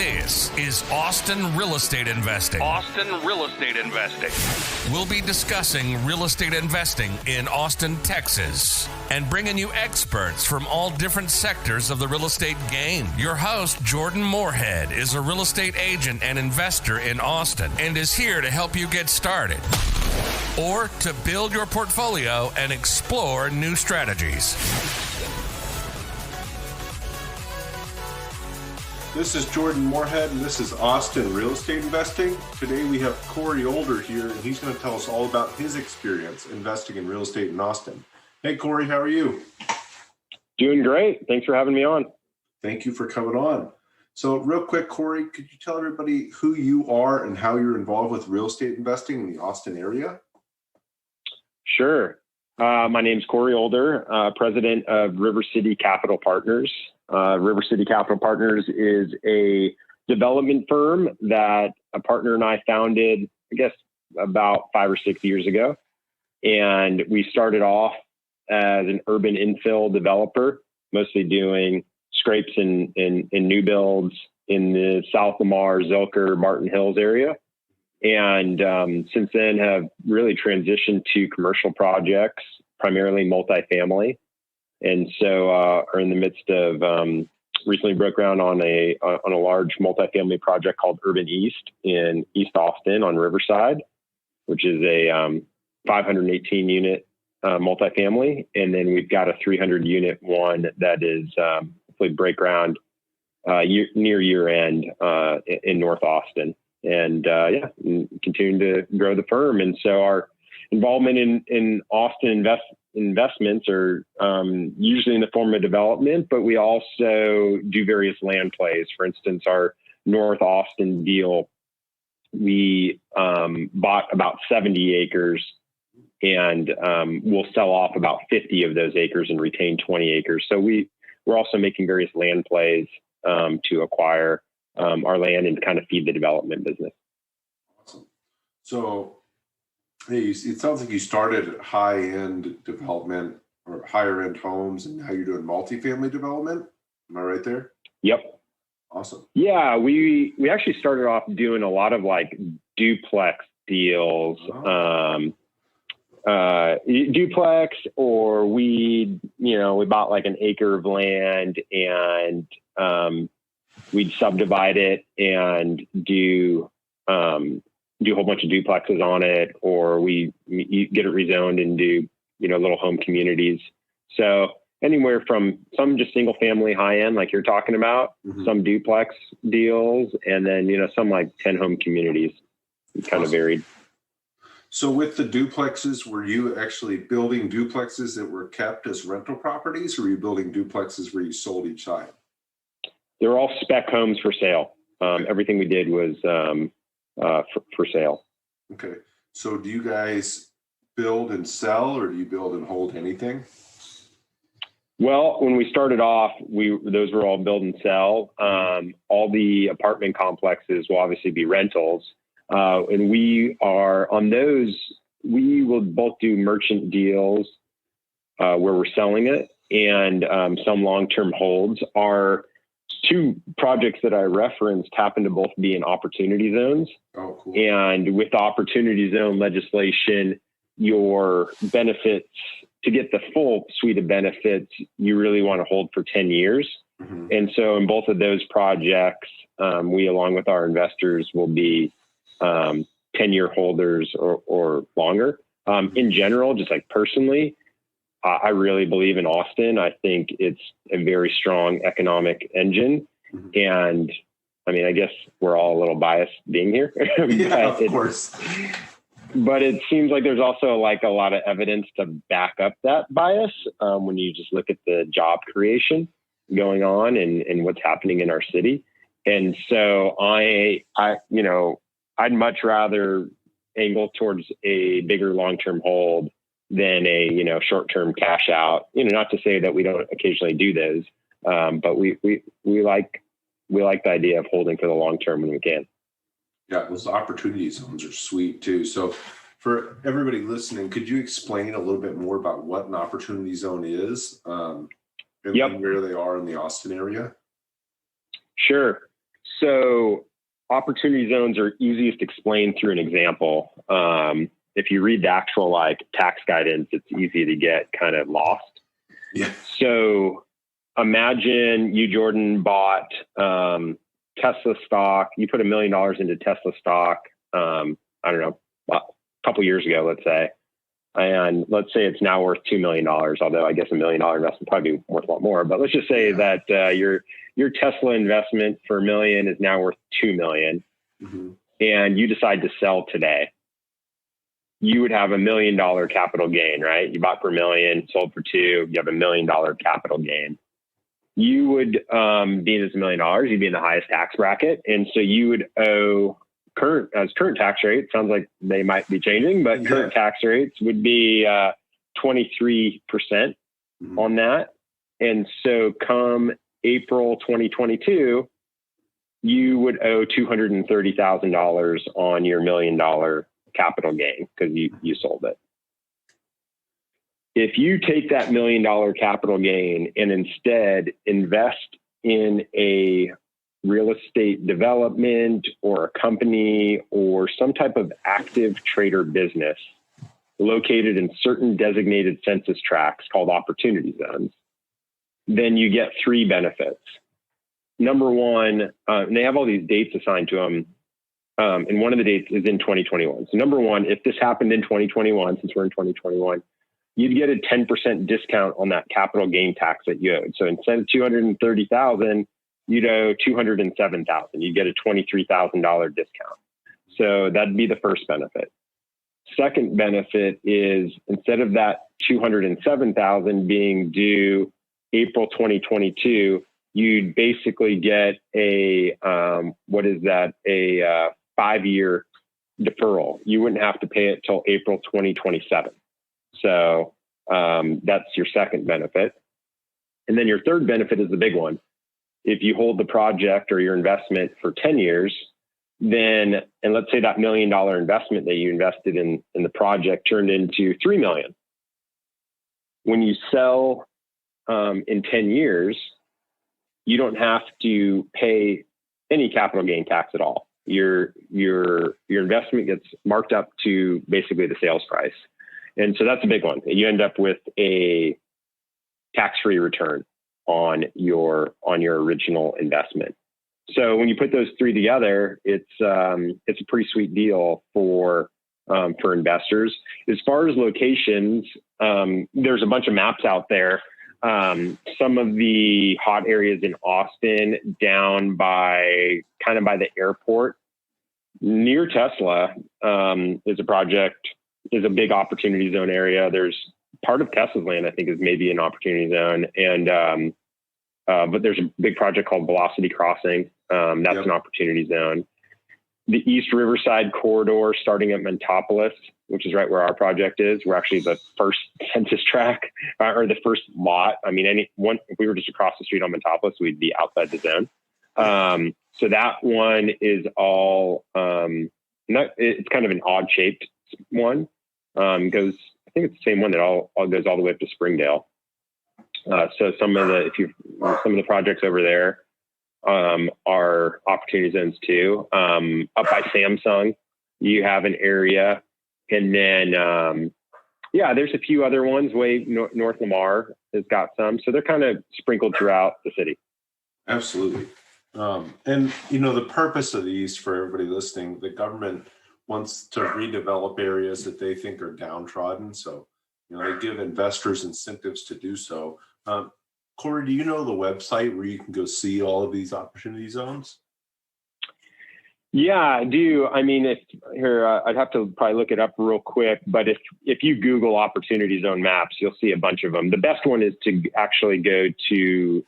This is Austin Real Estate Investing. Austin Real Estate Investing. We'll be discussing real estate investing in Austin, Texas, and bringing you experts from all different sectors of the real estate game. Your host, Jordan Moorhead, is a real estate agent and investor in Austin and is here to help you get started or to build your portfolio and explore new strategies. This is Jordan Moorhead, and this is Austin Real Estate Investing. Today we have Cory Older here, and he's going to tell us all about his experience investing in real estate in Austin. Hey, Cory, how are you? Doing great. Thanks for having me on. Thank you for coming on. So real quick, Cory, could you tell everybody who you are and how you're involved with real estate investing in the Austin area? Sure. My name's Cory Older, president of River City Capital Partners. River City Capital Partners is a development firm that a partner and I founded, I guess, about 5 or 6 years ago. And we started off as an urban infill developer, mostly doing scrapes in new builds in the South Lamar, Zilker, Martin Hills area. And since then have really transitioned to commercial projects, primarily multifamily. And so are in the midst of recently broke ground on a large multifamily project called Urban East in East Austin on Riverside, which is a 518 unit multifamily. And then we've got a 300 unit one that is hopefully break ground near year end in North Austin. And continuing to grow the firm. And so our involvement in Austin investments are usually in the form of development, but we also do various land plays. For instance, our North Austin deal, we bought about 70 acres and we'll sell off about 50 of those acres and retain 20 acres. So we're also making various land plays to acquire our land and kind of feed the development business. Awesome. So, hey, it sounds like you started at high-end development or higher-end homes, and now you're doing multifamily development. Am I right there? Yep. Awesome. Yeah, we actually started off doing a lot of like duplex deals, duplex, or we bought like an acre of land and we'd subdivide it and do a whole bunch of duplexes on it, or we get it rezoned and do, little home communities. So anywhere from some just single family high end, like you're talking about, some duplex deals, and then, some like 10 home communities. It kind of varied. So with the duplexes, were you actually building duplexes that were kept as rental properties, or were you building duplexes where you sold each side? They're all spec homes for sale. Everything we did was for sale. Okay. So do you guys build and sell, or do you build and hold anything? Well, when we started off, those were all build and sell. All the apartment complexes will obviously be rentals. And we are on those, we will both do merchant deals where we're selling it, and some long-term holds. Our two projects that I referenced happen to both be in opportunity zones. Oh, cool. And with the opportunity zone legislation, your benefits, to get the full suite of benefits, you really want to hold for 10 years. Mm-hmm. And so in both of those projects, we, along with our investors, will be 10-year holders or longer. In general, just like personally, I really believe in Austin. I think it's a very strong economic engine. Mm-hmm. And I mean, I guess we're all a little biased being here. Yeah, of course. But it seems like there's also like a lot of evidence to back up that bias when you just look at the job creation going on and what's happening in our city. And so I'd much rather angle towards a bigger long-term hold than a, short-term cash out, not to say that we don't occasionally do those. But we like the idea of holding for the long term when we can. Yeah, those opportunity zones are sweet too. So for everybody listening, could you explain a little bit more about what an opportunity zone is and where they are in the Austin area? Sure. So opportunity zones are easiest explained through an example. If you read the actual tax guidance, it's easy to get kind of lost. Yeah. So imagine you, Jordan, bought Tesla stock. You put $1 million into Tesla stock, I don't know, a couple years ago, let's say. And let's say it's now worth $2 million, although I guess $1 million investment probably be worth a lot more. But let's just say that your Tesla investment for $1 million is now worth $2 million, and you decide to sell today. You would have $1 million capital gain, right? You bought for $1 million, sold for $2 million, you have $1 million capital gain. You would, being as $1 million, you'd be in the highest tax bracket. And so you would owe current tax rate, sounds like they might be changing, but current tax rates would be 23% on that. And so come April 2022, you would owe $230,000 on your $1 million capital gain because you sold it. If you take that $1 million capital gain and instead invest in a real estate development or a company or some type of active trader business located in certain designated census tracts called opportunity zones, then you get 3 benefits. Number one, and they have all these dates assigned to them. And one of the dates is in 2021. So number one, if this happened in 2021, since we're in 2021, you'd get a 10% discount on that capital gain tax that you owed. So instead of $230,000, you'd owe $207,000. You'd get a $23,000 discount. So that'd be the first benefit. Second benefit is instead of that $207,000 being due April 2022, you'd basically get a 5-year deferral. You wouldn't have to pay it till April 2027. So that's your second benefit. And then your third benefit is the big one. If you hold the project or your investment for 10 years, then, and let's say that $1 million investment that you invested in the project turned into $3 million. When you sell in 10 years, you don't have to pay any capital gain tax at all. Your investment gets marked up to basically the sales price. And so that's a big one. You end up with a tax-free return on your original investment. So when you put those 3 together, it's a pretty sweet deal for investors. As far as locations, there's a bunch of maps out there. Some of the hot areas in Austin, down by the airport, near Tesla, is a big opportunity zone area. There's part of Tesla's land, I think, is maybe an opportunity zone, and but there's a big project called Velocity Crossing. That's an opportunity zone. The East Riverside corridor, starting at Montopolis, which is right where our project is. We're actually the first census tract or the first lot. I mean, if we were just across the street on Montopolis, we'd be outside the zone. So that one is all, it's kind of an odd shaped one. I think it's the same one that all goes all the way up to Springdale. So some of the projects over there are opportunity zones too. Up by Samsung, you have an area, and then there's a few other ones. Way North Lamar has got some, so they're kind of sprinkled throughout the city. Absolutely. And the purpose of these, for everybody listening, the government wants to redevelop areas that they think are downtrodden. So, they give investors incentives to do so. Cory, do you know the website where you can go see all of these opportunity zones? Yeah, I do. I mean, I'd have to probably look it up real quick, but if you Google opportunity zone maps, you'll see a bunch of them. The best one is to actually go to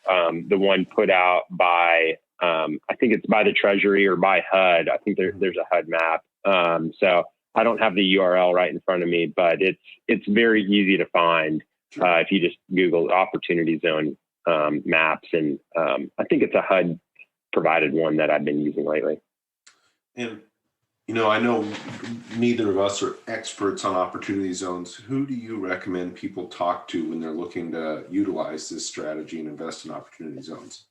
the one put out by, I think it's by the Treasury or by HUD. I think there's a HUD map. So I don't have the URL right in front of me, but it's very easy to find if you just Google opportunity zone maps. And I think it's a HUD provided one that I've been using lately. And, I know neither of us are experts on opportunity zones. Who do you recommend people talk to when they're looking to utilize this strategy and invest in opportunity zones?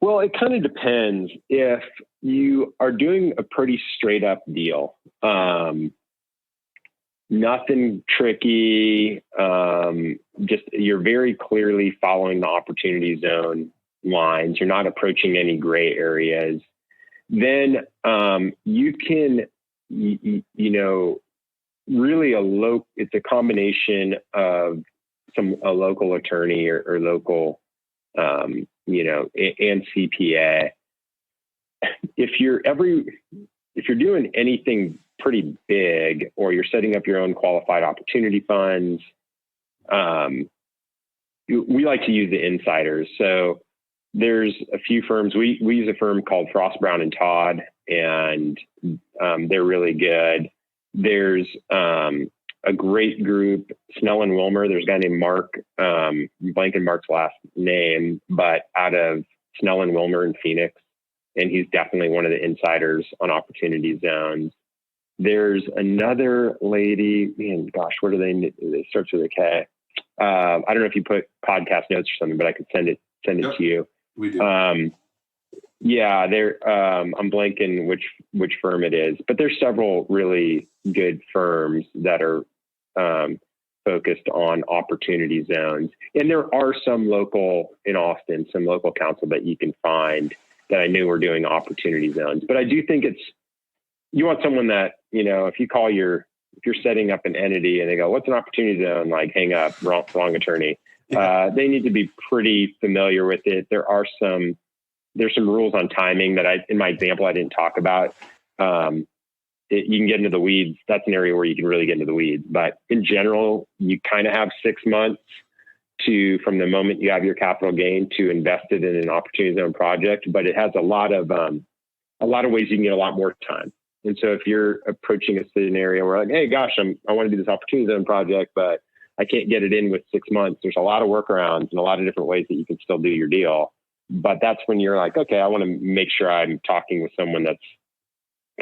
Well, it kind of depends. If you are doing a pretty straight up deal, nothing tricky, just you're very clearly following the opportunity zone lines. You're not approaching any gray areas. Then you can, really it's a combination of a local attorney or local, and CPA. If you're doing anything pretty big, or you're setting up your own qualified opportunity funds, we like to use the insiders. So there's a few firms. We use a firm called Frost, Brown and Todd, and they're really good. There's a great group, Snell and Wilmer. There's a guy named Mark, blanking Mark's last name, but out of Snell and Wilmer in Phoenix. And he's definitely one of the insiders on opportunity zones. There's another lady, man, gosh, what are they? It starts with a K. I don't know if you put podcast notes or something, but I could send it Yep, to you. we do. Yeah, I'm blanking which firm it is, but there's several really good firms that are focused on opportunity zones. And there are some local in Austin, some local counsel that you can find that I knew were doing opportunity zones. But I do think you want someone that, if you're setting up an entity and they go, what's an opportunity zone? Like, hang up, wrong attorney. They need to be pretty familiar with it. There's some rules on timing that in my example, I didn't talk about. You can get into the weeds. That's an area where you can really get into the weeds. But in general, you kind of have 6 months from the moment you have your capital gain to invest it in an opportunity zone project. But it has a lot of ways you can get a lot more time. And so if you're approaching a scenario where like, hey, gosh, I want to do this opportunity zone project, but I can't get it in with 6 months. There's a lot of workarounds and a lot of different ways that you can still do your deal. But that's when you're like, okay, I want to make sure I'm talking with someone that's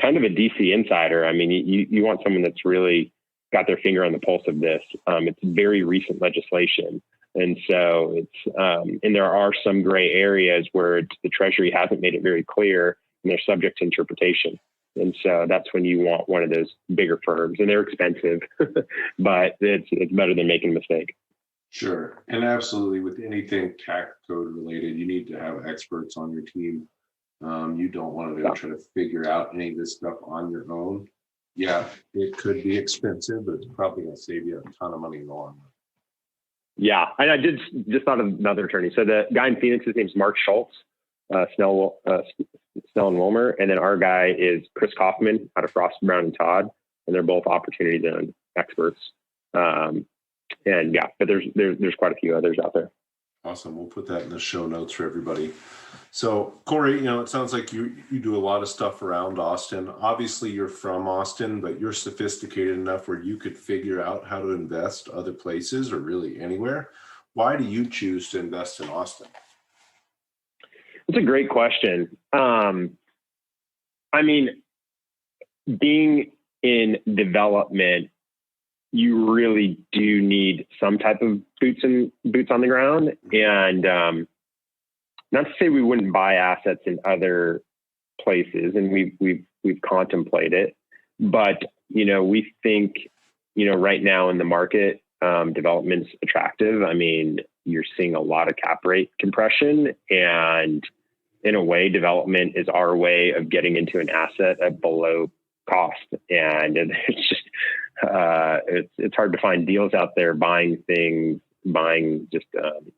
kind of a DC insider. I mean, you want someone that's really got their finger on the pulse of this. It's very recent legislation. And so and there are some gray areas where the Treasury hasn't made it very clear and they're subject to interpretation. And so that's when you want one of those bigger firms, and they're expensive, but it's better than making a mistake. Sure. And absolutely, with anything tax code related, you need to have experts on your team. You don't want to try to figure out any of this stuff on your own. Yeah, it could be expensive, but it's probably going to save you a ton of money in the long run. Yeah, and I just thought of another attorney. So the guy in Phoenix, his name's Mark Schultz, Snell and Wilmer, and then our guy is Chris Kaufman out of Frost, Brown and Todd, and they're both opportunity zone experts. And yeah, but there's quite a few others out there. Awesome. We'll put that in the show notes for everybody. So Cory, it sounds like you do a lot of stuff around Austin. Obviously you're from Austin, but you're sophisticated enough where you could figure out how to invest other places or really anywhere. Why do you choose to invest in Austin? It's a great question. I mean, being in development, you really do need some type of boots on the ground. And not to say we wouldn't buy assets in other places, and we've contemplated, but we think right now in the market, development's attractive. I mean, you're seeing a lot of cap rate compression, and in a way, development is our way of getting into an asset at below cost. And it's just, it's hard to find deals out there buying just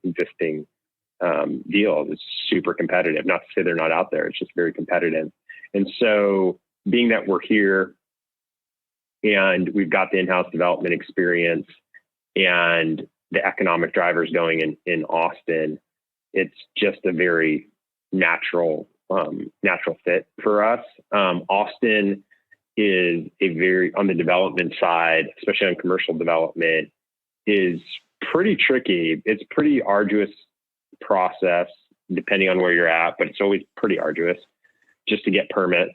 existing deals. It's super competitive. Not to say they're not out there. It's just very competitive. And so being that we're here and we've got the in-house development experience and the economic drivers going in Austin, it's just a very natural fit for us. Austin is on the development side, especially on commercial development, is pretty tricky. It's pretty arduous process depending on where you're at, but it's always pretty arduous just to get permits.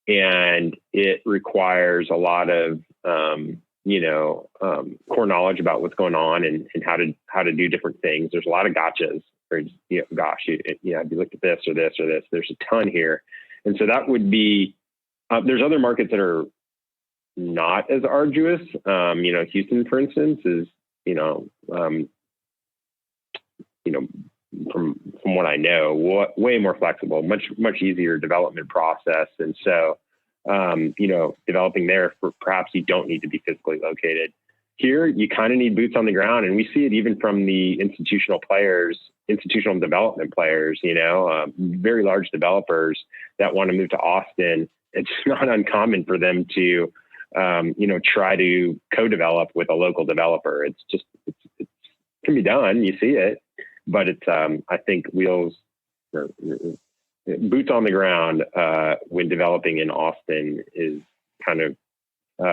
And it requires a lot of, core knowledge about what's going on and how to do different things. There's a lot of gotchas. or gosh, have you looked at this or this or this? There's a ton here. And so that would be, there's other markets that are not as arduous. Houston, for instance, is, from what I know, way more flexible, much easier development process. And so, developing there, perhaps you don't need to be physically located. Here, you kind of need boots on the ground. And we see it even from the institutional development players, very large developers that want to move to Austin. It's not uncommon for them to, try to co-develop with a local developer. It can be done. You see it, but it's, I think boots on the ground when developing in Austin is kind of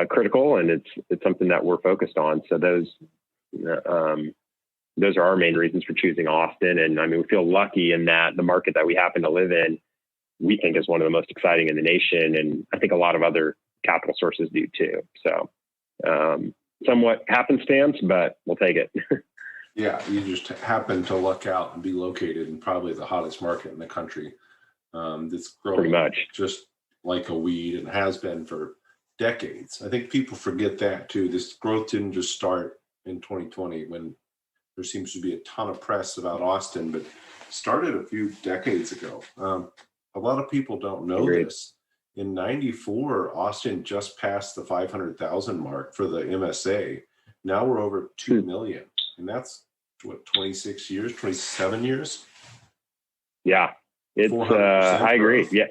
critical, and it's something that we're focused on. So those are our main reasons for choosing Austin. And I mean, we feel lucky in that the market that we happen to live in, we think is one of the most exciting in the nation. And I think a lot of other capital sources do too. So somewhat happenstance, but we'll take it. Yeah, you just happen to luck out and be located in probably the hottest market in the country. That's growing pretty much just like a weed, and has been for decades. I think people forget that too. This growth didn't just start in 2020 when there seems to be a ton of press about Austin, but started a few decades ago. A lot of people don't know this. In 94, Austin just passed the 500,000 mark for the MSA. Now we're over 2 million. And that's what, 27 years? Yeah, it's, I agree. Yeah.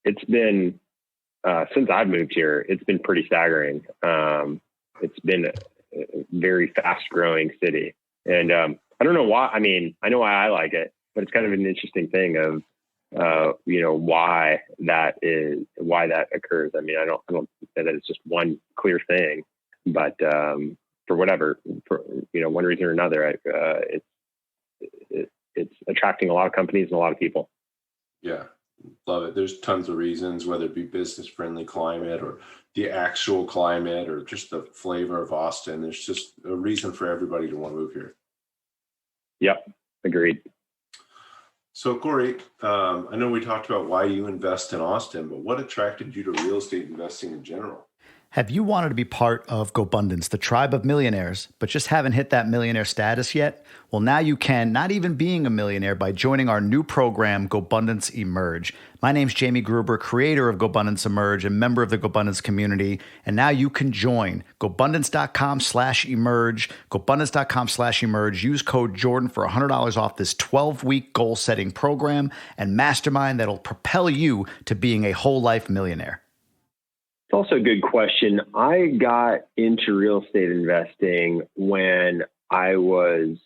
It's been, since I've moved here, it's been pretty staggering. It's been a very fast growing city. And I don't know why, I mean, I know why I like it, but it's kind of an interesting thing of, why that occurs. I mean, I don't say that it's just one clear thing, but for one reason or another, it's attracting a lot of companies and a lot of people. Yeah, love it. There's tons of reasons, whether it be business friendly climate or the actual climate or just the flavor of Austin. There's just a reason for everybody to want to move here. Yep, agreed. So Cory, I know we talked about why you invest in Austin, but what attracted you to real estate investing in general? Have you wanted to be part of GoBundance, the tribe of millionaires, but just haven't hit that millionaire status yet? Well, now you can, not even being a millionaire, by joining our new program, GoBundance Emerge. My name's Jamie Gruber, creator of GoBundance Emerge and member of the GoBundance community. And now you can join GoBundance.com/emerge, GoBundance.com/emerge. Use code Jordan for $100 off this 12-week goal-setting program and mastermind that'll propel you to being a whole life millionaire. It's also a good question. I got into real estate investing when I was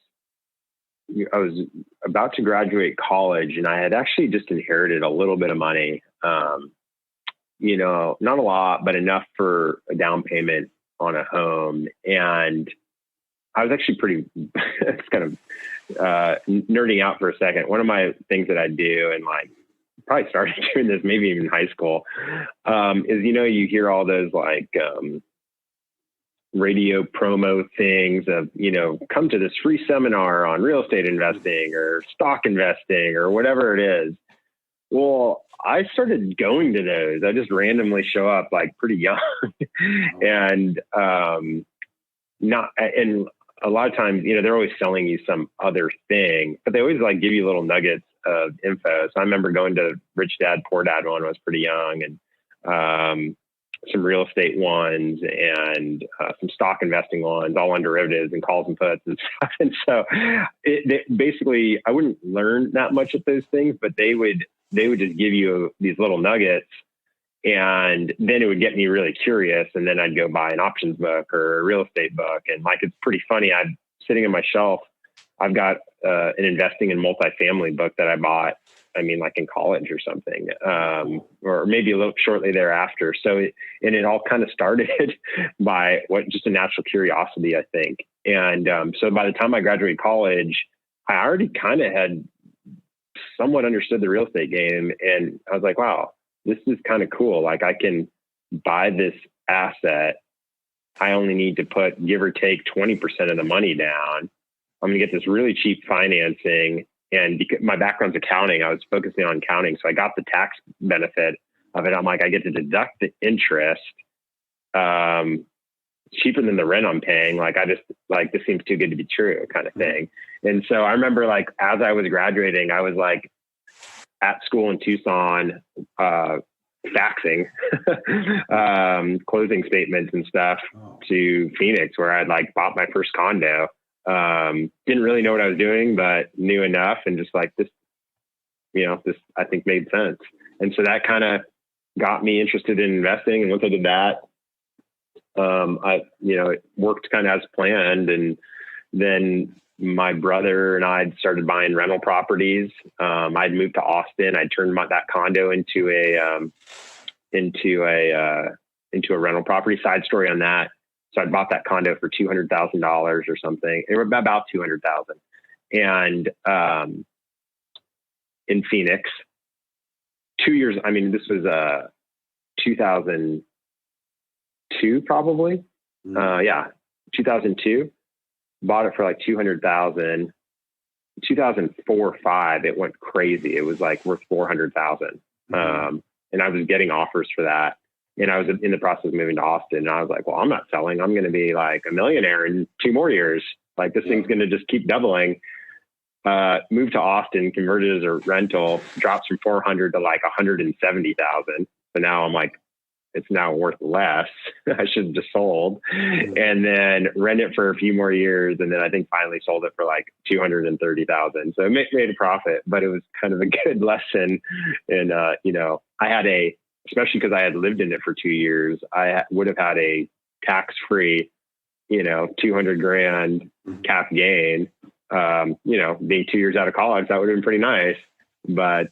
about to graduate college, and I had actually just inherited a little bit of money. Not a lot, but enough for a down payment on a home. And I was actually it's kind of nerding out for a second. One of my things that I do, and probably started doing this maybe even in high school, is, you hear all those radio promo things of, come to this free seminar on real estate investing or stock investing or whatever it is. Well, I started going to those. I just randomly show up pretty young and and a lot of times, they're always selling you some other thing, but they always give you little nuggets of info. So I remember going to Rich Dad, Poor Dad one when I was pretty young, and some real estate ones and some stock investing ones, all on derivatives and calls and puts and stuff. And so basically I wouldn't learn that much at those things, but they would just give you these little nuggets, and then it would get me really curious. And then I'd go buy an options book or a real estate book. And it's pretty funny. I'm sitting on my shelf. I've got an investing in multifamily book that I bought, in college or something, or maybe a little shortly thereafter. So it all kind of started by just a natural curiosity, I think. And so by the time I graduated college, I already kind of had somewhat understood the real estate game. And I was like, wow, this is kind of cool. I can buy this asset. I only need to put, give or take, 20% of the money down. I'm going to get this really cheap financing. And because my background's accounting, I was focusing on accounting. So I got the tax benefit of it. I'm like, I get to deduct the interest, cheaper than the rent I'm paying. Like, I just like, this seems too good to be true kind of thing. And so I remember like, as I was graduating, I was like at school in Tucson, faxing, closing statements and stuff to Phoenix, where I'd like bought my first condo. Didn't really know what I was doing, but knew enough, and just like this, this I think made sense. And so that kind of got me interested in investing. And once I did that, it worked kind of as planned. And then my brother and I started buying rental properties. I'd moved to Austin. I turned that condo into a rental property. Side story on that. So I bought that condo for $200,000 or something. It was about $200,000, and in Phoenix, 2 years. I mean, this was 2002, probably. 2002. Bought it for like $200,000. 2004-05, it went crazy. It was like worth $400,000, and I was getting offers for that. And I was in the process of moving to Austin, and I was like, well, I'm not selling. I'm going to be like a millionaire in 2 more years. Like, this thing's going to just keep doubling. Moved to Austin, converted as a rental, drops from 400 to like 170,000. So now I'm like, it's now worth less. I should have just sold, and then rent it for a few more years. And then I think finally sold it for like 230,000. So it made a profit, but it was kind of a good lesson. And, I had especially because I had lived in it for 2 years, I would have had a tax-free, $200,000 cap gain. Being 2 years out of college, that would have been pretty nice, but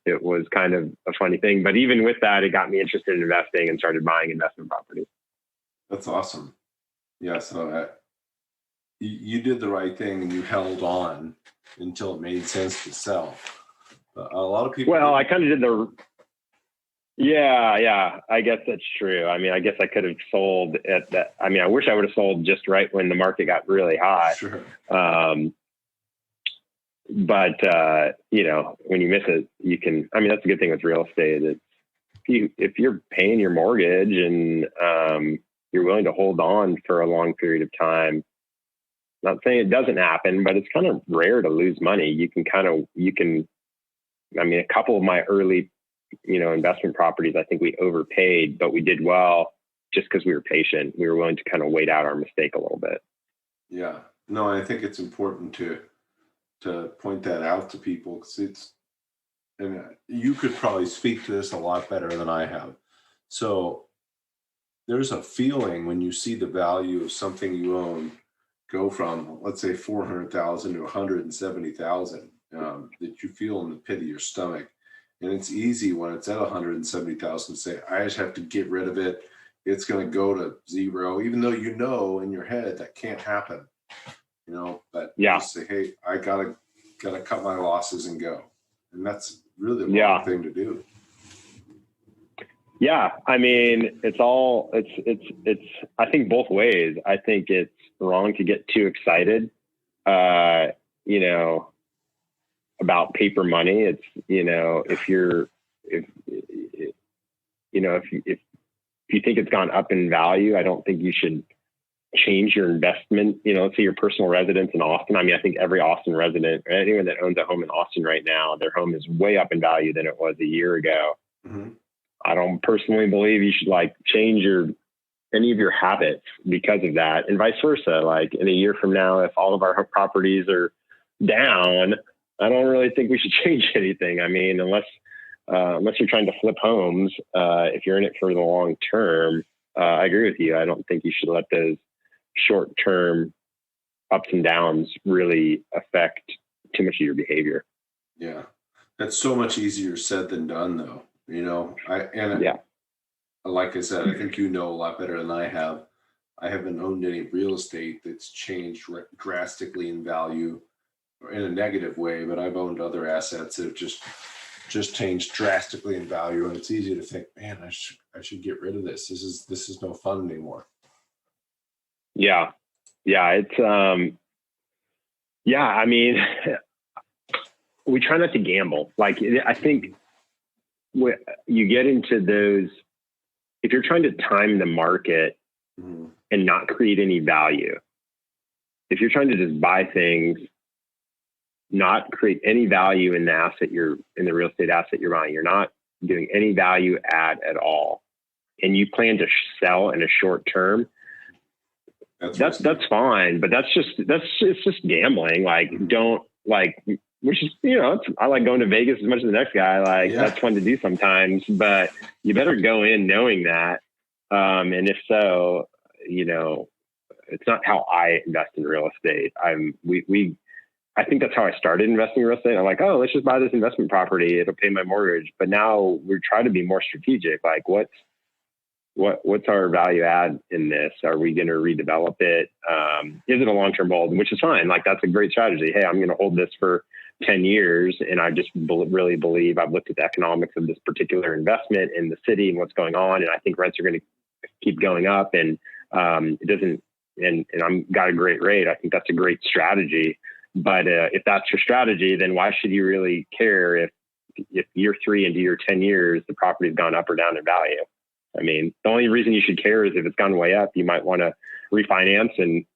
it was kind of a funny thing. But even with that, it got me interested in investing and started buying investment properties. That's awesome. Yeah. So you did the right thing, and you held on until it made sense to sell. A lot of people. Well, I kind of did Yeah, I guess that's true. I mean, I guess I could have sold at that. I mean, I wish I would have sold just right when the market got really hot. Sure. But when you miss it, you can. I mean, that's a good thing with real estate. It's if you're paying your mortgage and you're willing to hold on for a long period of time. Not saying it doesn't happen, but it's kind of rare to lose money. You can. I mean, a couple of my early investment properties, I think we overpaid, but we did well just because we were patient. We were willing to kind of wait out our mistake a little bit. Yeah, no, I think it's important to point that out to people, because and you could probably speak to this a lot better than I have. So there's a feeling when you see the value of something you own go from, let's say, 400,000 to 170,000, that you feel in the pit of your stomach. And it's easy when it's at 170,000 to say, I just have to get rid of it. It's going to go to zero, even though in your head that can't happen. But you say, hey, I gotta cut my losses and go. And that's really the wrong thing to do. Yeah. I mean, it's I think both ways. I think it's wrong to get too excited, about paper money. It's, if you think it's gone up in value, I don't think you should change your investment. Let's say your personal residence in Austin. I mean, I think every Austin resident, or anyone that owns a home in Austin right now, their home is way up in value than it was a year ago. Mm-hmm. I don't personally believe you should change any of your habits because of that, and vice versa. Like in a year from now, if all of our properties are down, I don't really think we should change anything. I mean, unless you're trying to flip homes, if you're in it for the long term, I agree with you. I don't think you should let those short-term ups and downs really affect too much of your behavior. Yeah. That's so much easier said than done, though. Like I said, I think a lot better than I have. I haven't owned any real estate that's changed drastically in value or in a negative way, but I've owned other assets that have just changed drastically in value, and it's easy to think, man, I should get rid of this. This is no fun anymore. Yeah. It's Yeah, I mean, we try not to gamble. Like, I think you get into those, if you're trying to time the market and not create any value, if you're trying to just buy things, not create any value in the real estate asset you're buying, you're not doing any value add at all, and you plan to sell in a short term, that's fine. But it's just gambling. Like, which is, I like going to Vegas as much as the next guy. That's fun to do sometimes, but you better go in knowing that. And if so, it's not how I invest in real estate. I think that's how I started investing in real estate. I'm like, oh, let's just buy this investment property. It'll pay my mortgage. But now we're trying to be more strategic. Like, what's our value add in this? Are we going to redevelop it? Is it a long-term hold? Which is fine. Like, that's a great strategy. Hey, I'm going to hold this for 10 years. And I just really believe, I've looked at the economics of this particular investment in the city and what's going on. And I think rents are going to keep going up, and it doesn't, and I'm got a great rate. I think that's a great strategy. But if that's your strategy, then why should you really care if year 3 into year 10 years, the property's gone up or down in value? I mean, the only reason you should care is if it's gone way up, you might want to refinance and,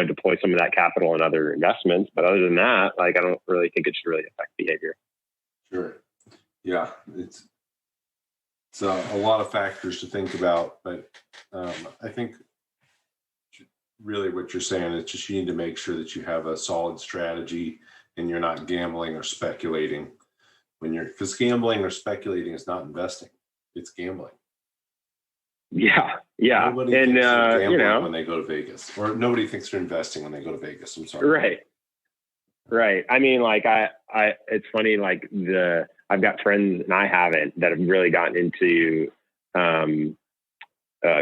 deploy some of that capital in other investments. But other than that, I don't really think it should really affect behavior. Sure. Yeah. It's a lot of factors to think about, but I think really what you're saying is just you need to make sure that you have a solid strategy and you're not gambling or speculating because gambling or speculating is not investing. It's gambling. Yeah. Nobody thinks they're gambling when they go to Vegas, or nobody thinks they're investing when they go to Vegas. I'm sorry. Right. I mean, it's funny, I've got friends, and I haven't, that have really gotten into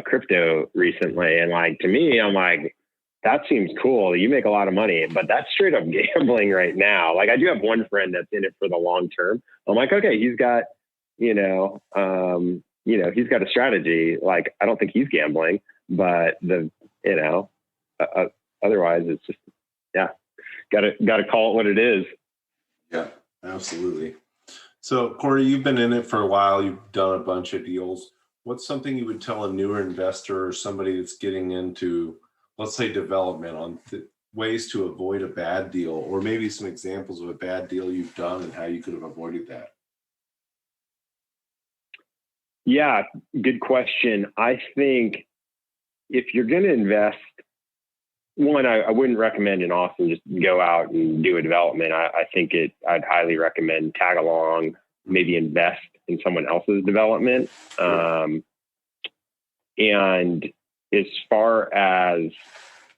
crypto recently. And to me, I'm like, that seems cool. You make a lot of money, but that's straight up gambling right now. I do have one friend that's in it for the long term. I'm like, okay, he's got, he's got a strategy. I don't think he's gambling, but otherwise it's just, got to call it what it is. Yeah, absolutely. So Cory, you've been in it for a while. You've done a bunch of deals. What's something you would tell a newer investor or somebody that's getting into, let's say, development on ways to avoid a bad deal, or maybe some examples of a bad deal you've done and how you could have avoided that? Yeah, good question. I think if you're going to invest, one, I wouldn't recommend in Austin just go out and do a development. I think I'd highly recommend tag along, maybe invest in someone else's development. And as far as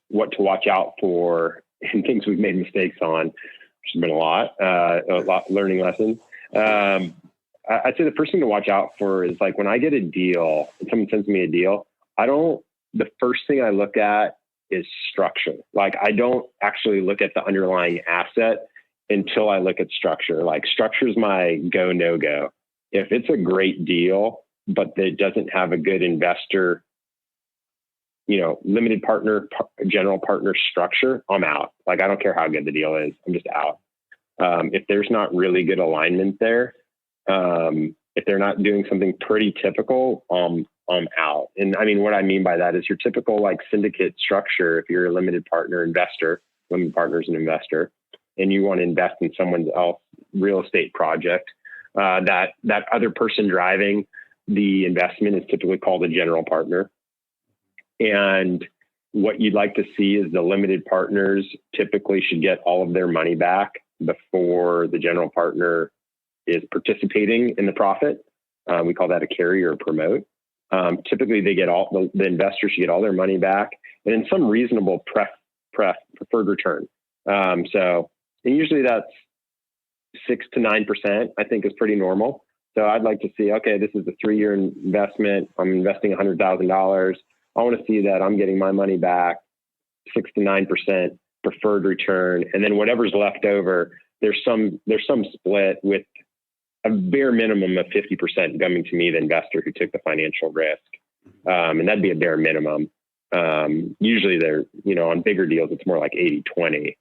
what to watch out for and things we've made mistakes on, which has been a lot learning lessons. I'd say the first thing to watch out for is when I get a deal and someone sends me a deal, the first thing I look at is structure. I don't actually look at the underlying asset until I look at structure. Structure is my go, no go. If it's a great deal, but it doesn't have a good investor, limited partner, general partner structure, I'm out. I don't care how good the deal is. I'm just out. If there's not really good alignment there, if they're not doing something pretty typical, I'm out. And I mean, what I mean by that is your typical syndicate structure. If you're a limited partner investor, limited partner's an investor, and you want to invest in someone else's real estate project, that other person driving the investment is typically called a general partner. And what you'd like to see is the limited partners typically should get all of their money back before the general partner is participating in the profit. We call that a carry or a promote. Typically they get the investors should get all their money back and in some reasonable preferred return. And usually that's 6 to 9%, I think is pretty normal. So I'd like to see, okay, this is a 3-year investment. I'm investing $100,000. I want to see that I'm getting my money back, 6 to 9% preferred return. And then whatever's left over, there's some split with a bare minimum of 50% coming to me, the investor who took the financial risk. And that'd be a bare minimum. Usually they're, on bigger deals, it's more like 80-20.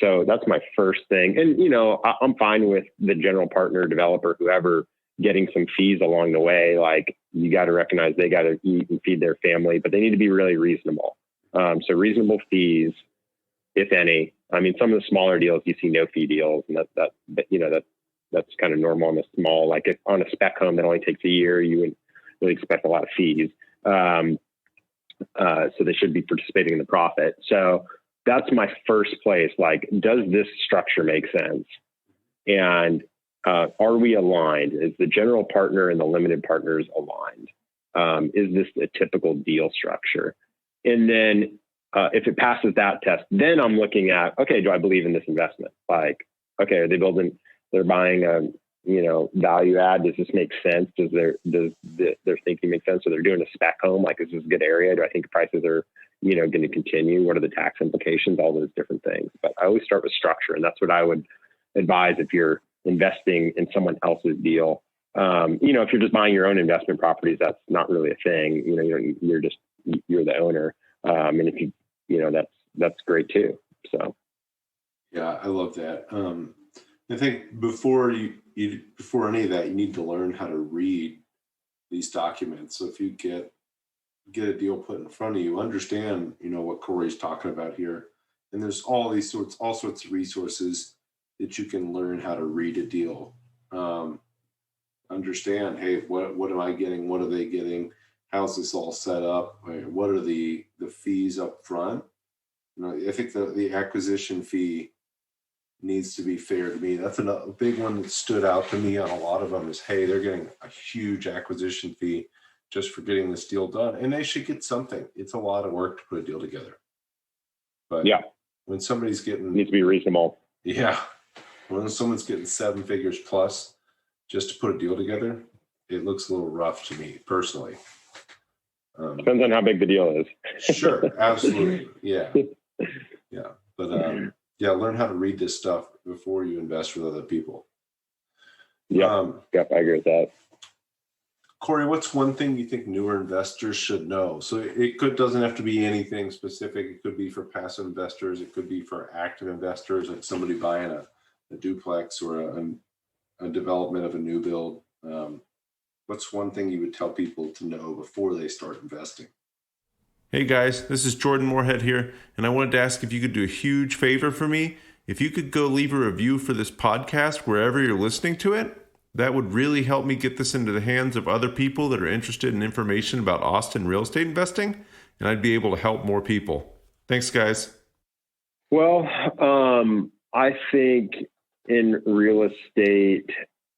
So that's my first thing. And, I'm fine with the general partner, developer, whoever, getting some fees along the way. Like, you got to recognize they got to eat and feed their family, but they need to be really reasonable. So reasonable fees, if any. I mean, some of the smaller deals, you see no fee deals, and that's kind of normal on the small. Like, if on a spec home that only takes a year, you wouldn't really expect a lot of fees. So they should be participating in the profit. So that's my first place. Like, does this structure make sense? And are we aligned? Is the general partner and the limited partners aligned? Is this a typical deal structure? And then if it passes that test, then I'm looking at, okay, do I believe in this investment? Like, okay, are they buying a, value add? Does this make sense? Does their thinking make sense? So they're doing a spec home. Like, is this a good area? Do I think prices are, going to continue? What are the tax implications? All those different things. But I always start with structure. And that's what I would advise if you're investing in someone else's deal. If you're just buying your own investment properties, that's not really a thing. You're the owner. And if that's great too. So. Yeah, I love that. I think before any of that, you need to learn how to read these documents. So if you get a deal put in front of you, understand, what Cory's talking about here. And there's all sorts of resources that you can learn how to read a deal. Understand, hey, what am I getting? What are they getting? How's this all set up? What are the fees up front? I think the acquisition fee needs to be fair to me. That's a big one that stood out to me on a lot of them is, hey, they're getting a huge acquisition fee just for getting this deal done. And they should get something. It's a lot of work to put a deal together. But yeah, when somebody's getting... needs to be reasonable. Yeah. When someone's getting 7 figures plus just to put a deal together, it looks a little rough to me personally. Depends on how big the deal is. Sure. Absolutely. Yeah. Yeah. But learn how to read this stuff before you invest with other people. Yeah. I agree with that. Cory, what's one thing you think newer investors should know? So doesn't have to be anything specific. It could be for passive investors. It could be for active investors, like somebody buying a duplex or a development of a new build. What's one thing you would tell people to know before they start investing? Hey guys, this is Jordan Moorhead here, and I wanted to ask if you could do a huge favor for me. If you could go leave a review for this podcast wherever you're listening to it, that would really help me get this into the hands of other people that are interested in information about Austin real estate investing, and I'd be able to help more people. Thanks, guys. Well, I think in real estate,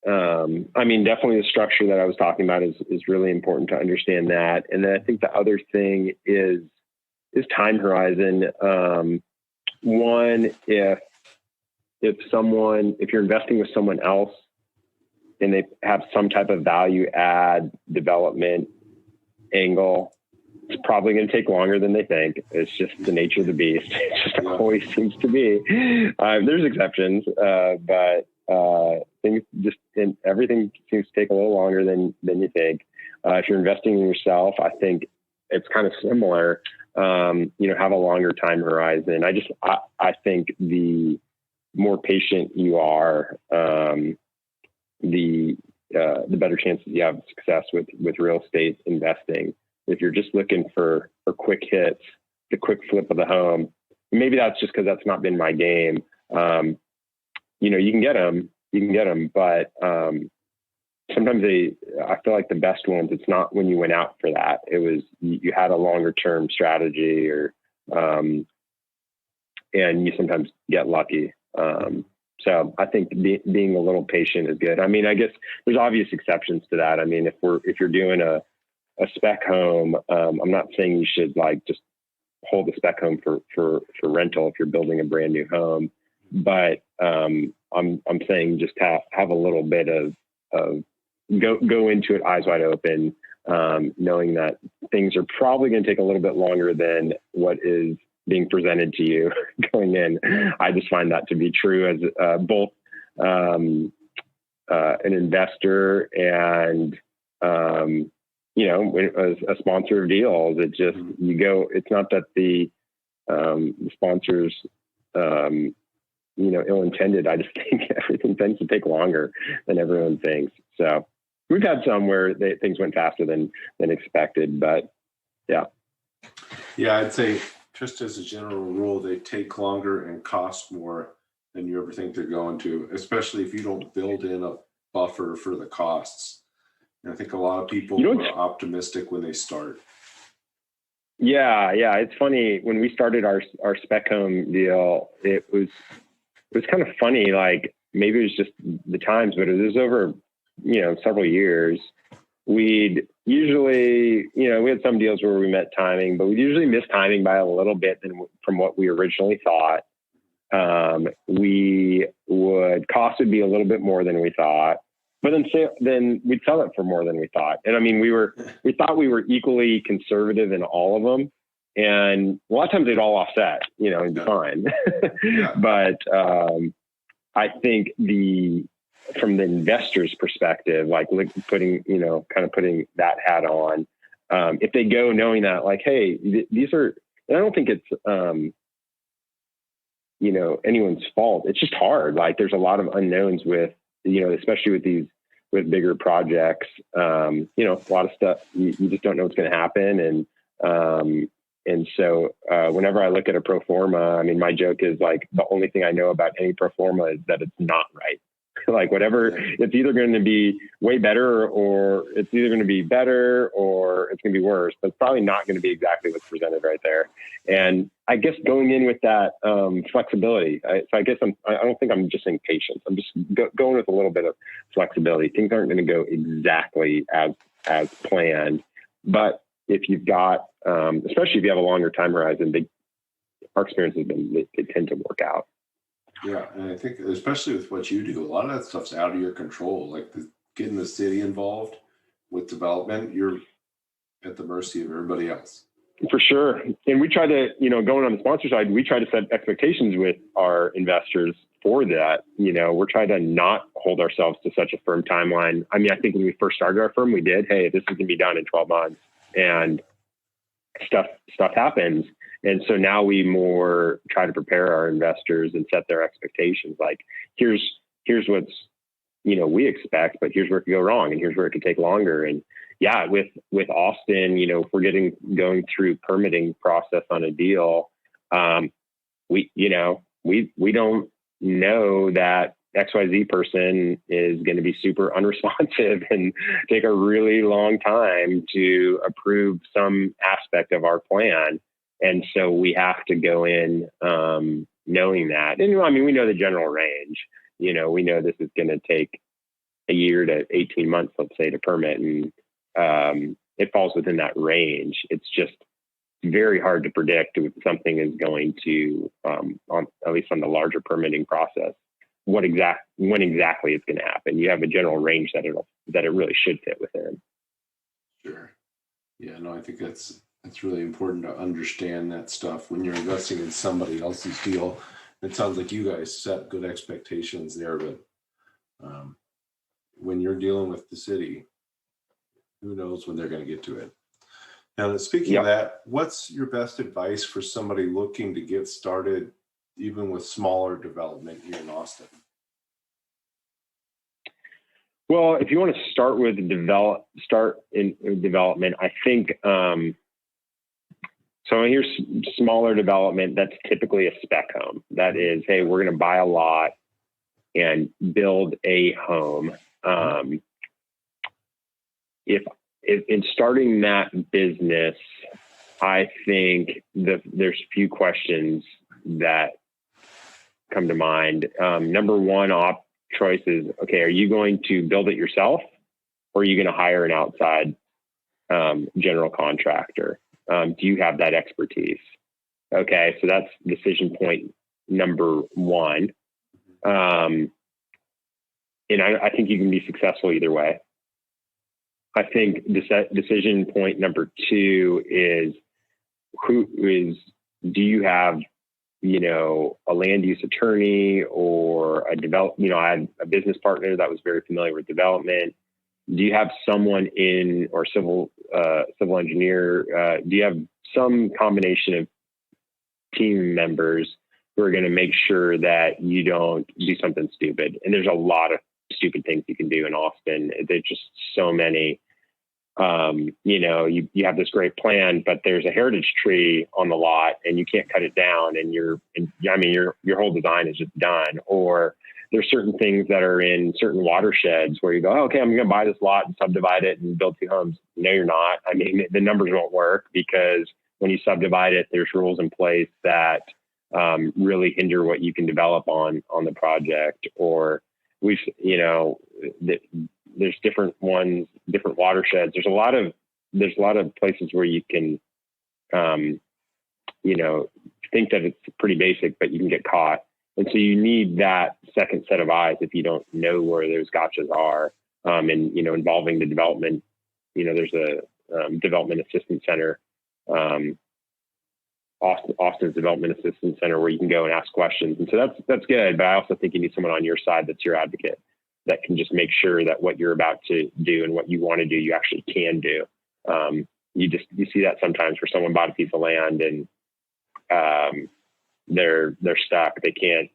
definitely the structure that I was talking about is really important to understand that. And then I think the other thing is time horizon. One, if you're investing with someone else and they have some type of value add development angle, it's probably going to take longer than they think. It's just the nature of the beast. It just always seems to be. There's exceptions, but things everything seems to take a little longer than you think. If you're investing in yourself, I think it's kind of similar. Have a longer time horizon. I think the more patient you are, the better chances you have of success with real estate investing. If you're just looking for quick hits, the quick flip of the home, maybe that's just because that's not been my game. You can get them, but sometimes I feel like the best ones, it's not when you went out for that. It was, you had a longer term strategy and you sometimes get lucky. So I think being a little patient is good. I mean, I guess there's obvious exceptions to that. I mean, if you're doing a spec home, I'm not saying you should like just hold the spec home for rental if you're building a brand new home, but I'm saying just have a little bit of go into it eyes wide open, knowing that things are probably going to take a little bit longer than what is being presented to you going in. I just find that to be true as both an investor and as a sponsor of deals. It just it's not that the sponsors ill-intended. I just think everything tends to take longer than everyone thinks. So we've had some where things went faster than expected, but yeah. Yeah, I'd say just as a general rule, they take longer and cost more than you ever think they're going to, especially if you don't build in a buffer for the costs. And I think a lot of people are optimistic when they start. Yeah. It's funny, when we started our spec home deal, it was kind of funny. Like, maybe it was just the times, but it was over, several years. We'd usually, we had some deals where we met timing, but we'd usually miss timing by a little bit from what we originally thought. Cost would be a little bit more than we thought, but then we'd sell it for more than we thought. And I mean, we thought we were equally conservative in all of them. And a lot of times they'd all offset, it'd be fine. Yeah. But, I think from the investor's perspective, like putting that hat on, if they go knowing that, like, hey, these are, and I don't think it's, anyone's fault. It's just hard. Like, there's a lot of unknowns with, especially with bigger projects, a lot of stuff, you just don't know what's going to happen. And so whenever I look at a pro forma, I mean, my joke is, like, the only thing I know about any pro forma is that it's not right. Like, whatever, it's either going to be way better, or it's either going to be better, or it's going to be worse, but it's probably not going to be exactly what's presented right there. And I guess going in with that flexibility, I don't think I'm just saying patience. I'm just going with a little bit of flexibility. Things aren't going to go exactly as planned, but if you've got, especially if you have a longer time horizon, our experience has been, they tend to work out. Yeah, and I think especially with what you do, a lot of that stuff's out of your control. Like getting the city involved with development, you're at the mercy of everybody else. For sure. And we try to, going on the sponsor side, we try to set expectations with our investors for that. We're trying to not hold ourselves to such a firm timeline. I mean, I think when we first started our firm, we did, hey, this is going to be done in 12 months, and stuff happens. And so now we more try to prepare our investors and set their expectations. Like, here's what's, we expect, but here's where it could go wrong, and here's where it could take longer. And yeah, with Austin, if we're going through permitting process on a deal, we don't know that XYZ person is going to be super unresponsive and take a really long time to approve some aspect of our plan. And so we have to go in knowing that. And I mean, we know the general range. We know this is going to take a year to 18 months, let's say, to permit, and it falls within that range. It's just very hard to predict if something is going to, at least on the larger permitting process, when exactly it's going to happen. You have a general range that it really should fit within. Sure. Yeah, no, I think that's really important to understand that stuff when you're investing in somebody else's deal. It sounds like you guys set good expectations there, but when you're dealing with the city, who knows when they're going to get to it. Now, speaking of that, what's your best advice for somebody looking to get started, even with smaller development here in Austin? Well, if you want to start in development, I think, so here's smaller development. That's typically a spec home. That is, hey, we're going to buy a lot and build a home. If in starting that business, I think there's a few questions that come to mind. Number one choice is, okay, are you going to build it yourself, or are you going to hire an outside general contractor? Do you have that expertise? Okay, so that's decision point number one. And I think you can be successful either way. I think decision point number two is, do you have, a land use attorney or I had a business partner that was very familiar with development. Do you have someone or civil engineer? Do you have some combination of team members who who are going to make sure that you don't do something stupid. And there's a lot of stupid things you can do in Austin. There's just so many. You have this great plan, but there's a heritage tree on the lot and you can't cut it down, and your whole design is just done. Or there's certain things that are in certain watersheds where you go, oh, okay, I'm going to buy this lot and subdivide it and build 2 homes. No, you're not. I mean, the numbers won't work, because when you subdivide it, there's rules in place that really hinder what you can develop on the project. Or there's different ones, different watersheds. There's a lot of places where you can, think that it's pretty basic, but you can get caught. And so you need that second set of eyes if you don't know where those gotchas are. Involving the development, there's a development assistance center, Austin's Development Assistance Center, where you can go and ask questions. And so that's good. But I also think you need someone on your side that's your advocate, that can just make sure that what you're about to do and what you want to do, you actually can do. You see that sometimes where someone bought a piece of land and they're stuck. They can't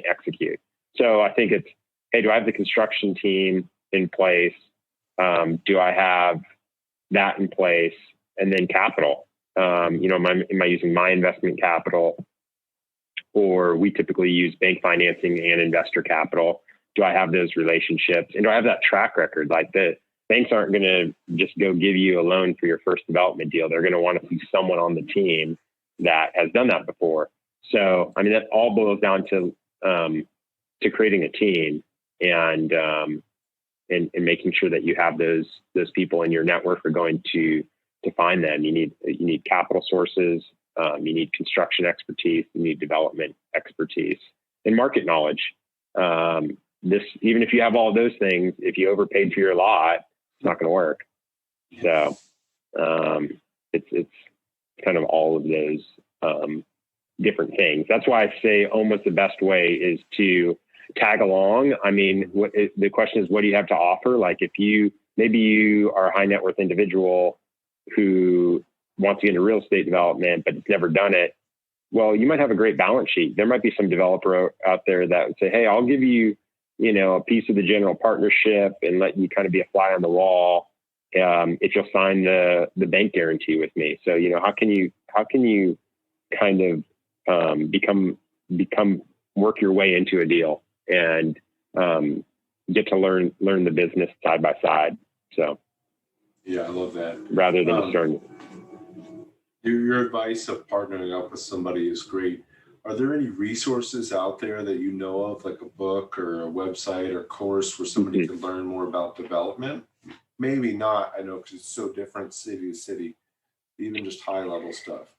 execute. So I think it's, hey, do I have the construction team in place? Do I have that in place? And then capital. Am I using my investment capital, or we typically use bank financing and investor capital? Do I have those relationships, and do I have that track record? Like, the banks aren't going to just go give you a loan for your first development deal. They're going to want to see someone on the team that has done that before. So, I mean, that all boils down to creating a team and making sure that you have those people in your network are going to find them. You need capital sources. You need construction expertise. You need development expertise and market knowledge. Even if you have all of those things, if you overpaid for your lot, it's not going to work. So it's kind of all of those different things. That's why I say almost the best way is to tag along. I mean, the question is, what do you have to offer? Like, if maybe you are a high net worth individual who wants to get into real estate development, but it's never done it. Well, you might have a great balance sheet. There might be some developer out there that would say, hey, I'll give you, a piece of the general partnership and let you kind of be a fly on the wall if you'll sign the bank guarantee with me. So, how can you kind of work your way into a deal and get to learn the business side by side. So. Yeah, I love that. Rather than just starting. Your advice of partnering up with somebody is great. Are there any resources out there that you know of, like a book or a website or course where somebody can learn more about development? Maybe not, I know, because it's so different city to city, even just high level stuff.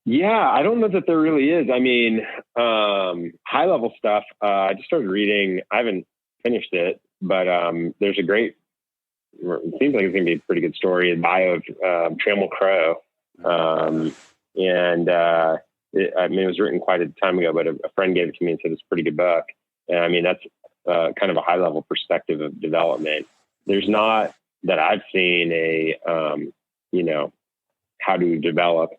Yeah, I don't know that there really is. I mean, high level stuff, I just started reading. I haven't finished it, but there's a great, it seems like it's going to be a pretty good story, a bio of Trammell Crow. It was written quite a time ago, but a friend gave it to me and said it's a pretty good book. And I mean, that's kind of a high level perspective of development. There's not, that I've seen, a, how to develop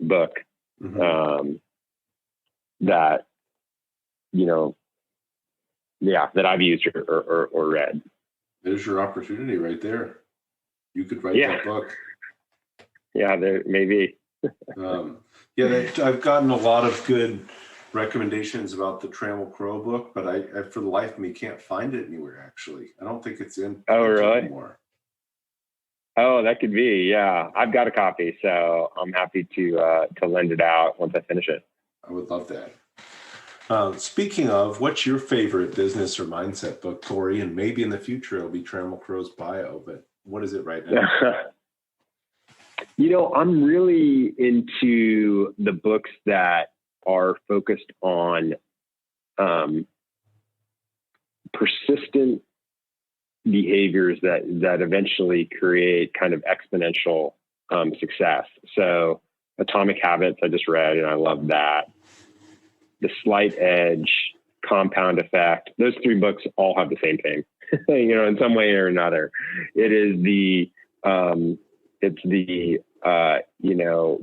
book that, that I've used or read. There's your opportunity right there. You could write that book. Yeah, there maybe. I've gotten a lot of good recommendations about the Trammell Crow book, but I for the life of me can't find it anywhere. Actually, I don't think it's in. Oh, really? Anymore. Oh, that could be. Yeah, I've got a copy, so I'm happy to lend it out once I finish it. I would love that. Speaking of, what's your favorite business or mindset book, Cory? And maybe in the future it'll be Trammell Crow's bio, but what is it right now? I'm really into the books that are focused on persistent behaviors that eventually create kind of exponential success. So Atomic Habits, I just read, and I love that. The Slight Edge, Compound Effect, those 3 books all have the same thing, in some way or another. It is do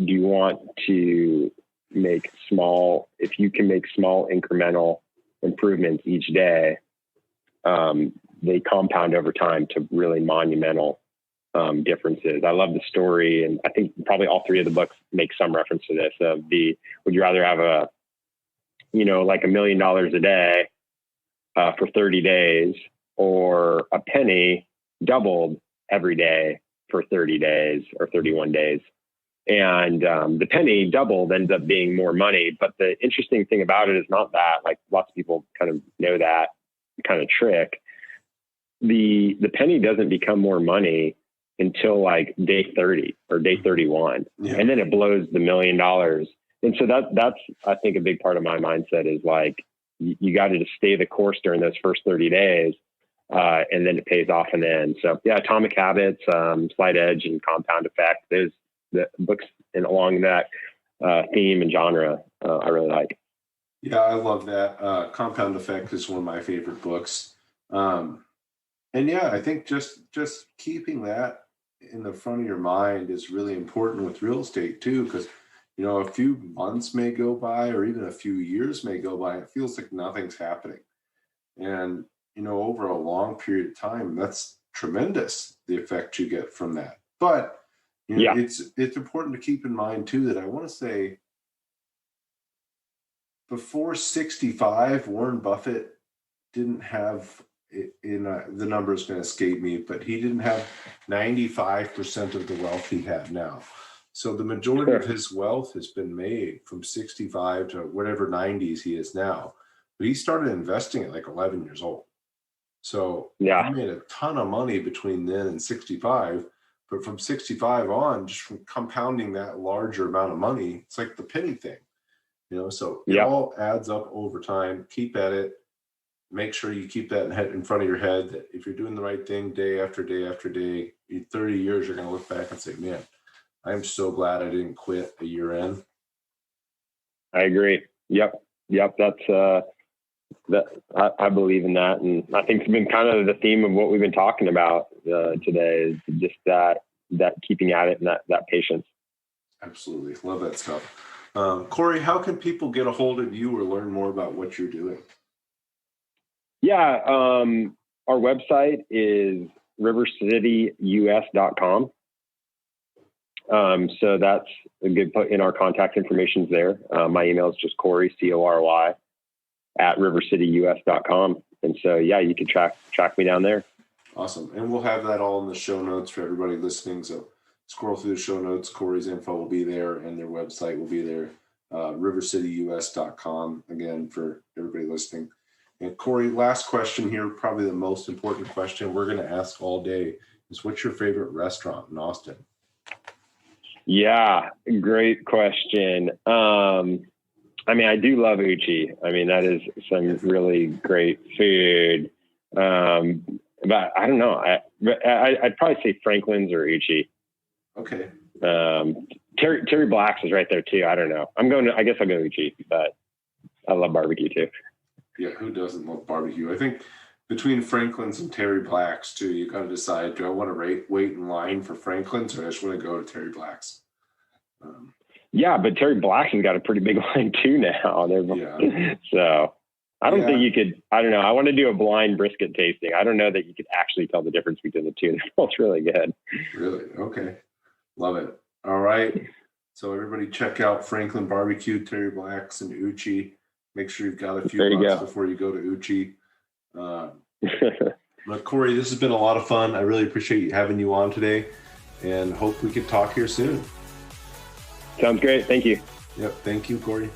you want to can make small incremental improvements each day, they compound over time to really monumental differences. I love the story, and I think probably all three of the books make some reference to this. Would you rather have like $1 million a day for 30 days, or a penny doubled every day for 30 days or 31 days? And the penny doubled ends up being more money. But the interesting thing about it is not that, like lots of people kind of know that kind of trick. The penny doesn't become more money until like day 30 or day 31. Yeah. And then it blows the $1 million. And so that's, I think, a big part of my mindset is like, you got to just stay the course during those first 30 days. And then it pays off in the end. So yeah, Atomic Habits, Slight Edge, and Compound Effect. There's the books along that theme and genre I really like. Yeah, I love that. Compound Effect is one of my favorite books. And yeah, I think just keeping that in the front of your mind is really important with real estate too, because a few months may go by or even a few years may go by. It feels like nothing's happening. And over a long period of time, that's tremendous, the effect you get from that. But it's important to keep in mind too that I want to say before 65, Warren Buffett didn't have the number is going to escape me, but he didn't have 95% of the wealth he had now. So the majority of his wealth has been made from 65 to whatever 90s he is now. But he started investing at like 11 years old. So he made a ton of money between then and 65. But from 65 on, just from compounding that larger amount of money, it's like the penny thing. So it all adds up over time. Keep at it. Make sure you keep that in front of your head, that if you're doing the right thing day after day after day, in 30 years, you're going to look back and say, man, I'm so glad I didn't quit a year in. I agree. Yep. That's that. I believe in that. And I think it's been kind of the theme of what we've been talking about today, is just that keeping at it and that patience. Absolutely. Love that stuff. Cory, how can people get a hold of you or learn more about what you're doing? Yeah. Our website is rivercityus.com. So that's a good put in our contact information there. My email is just Cory, Cory, @rivercityus.com. And so, you can track me down there. Awesome. And we'll have that all in the show notes for everybody listening. So scroll through the show notes. Cory's info will be there and their website will be there. rivercityus.com again for everybody listening. And Cory, last question here, probably the most important question we're going to ask all day is, what's your favorite restaurant in Austin? Yeah, great question. I do love Uchi. That is some really great food. But I don't know. I'd probably say Franklin's or Uchi. Okay. Terry Black's is right there too. I don't know. I guess I'll go Uchi, but I love barbecue too. Yeah, who doesn't love barbecue? I think between Franklin's and Terry Black's too, you got to decide, do I want to wait in line for Franklin's, or I just want to go to Terry Black's? But Terry Black's has got a pretty big line too now. So I don't think you could, I don't know. I want to do a blind brisket tasting. I don't know that you could actually tell the difference between the two. They're both really good. Really? Okay. Love it. All right. So everybody check out Franklin Barbecue, Terry Black's, and Uchi. Make sure you've got a few bucks before you go to Uchi. But Cory, this has been a lot of fun. I really appreciate having you on today, and hope we could talk here soon. Sounds great. Thank you. Yep. Thank you, Cory.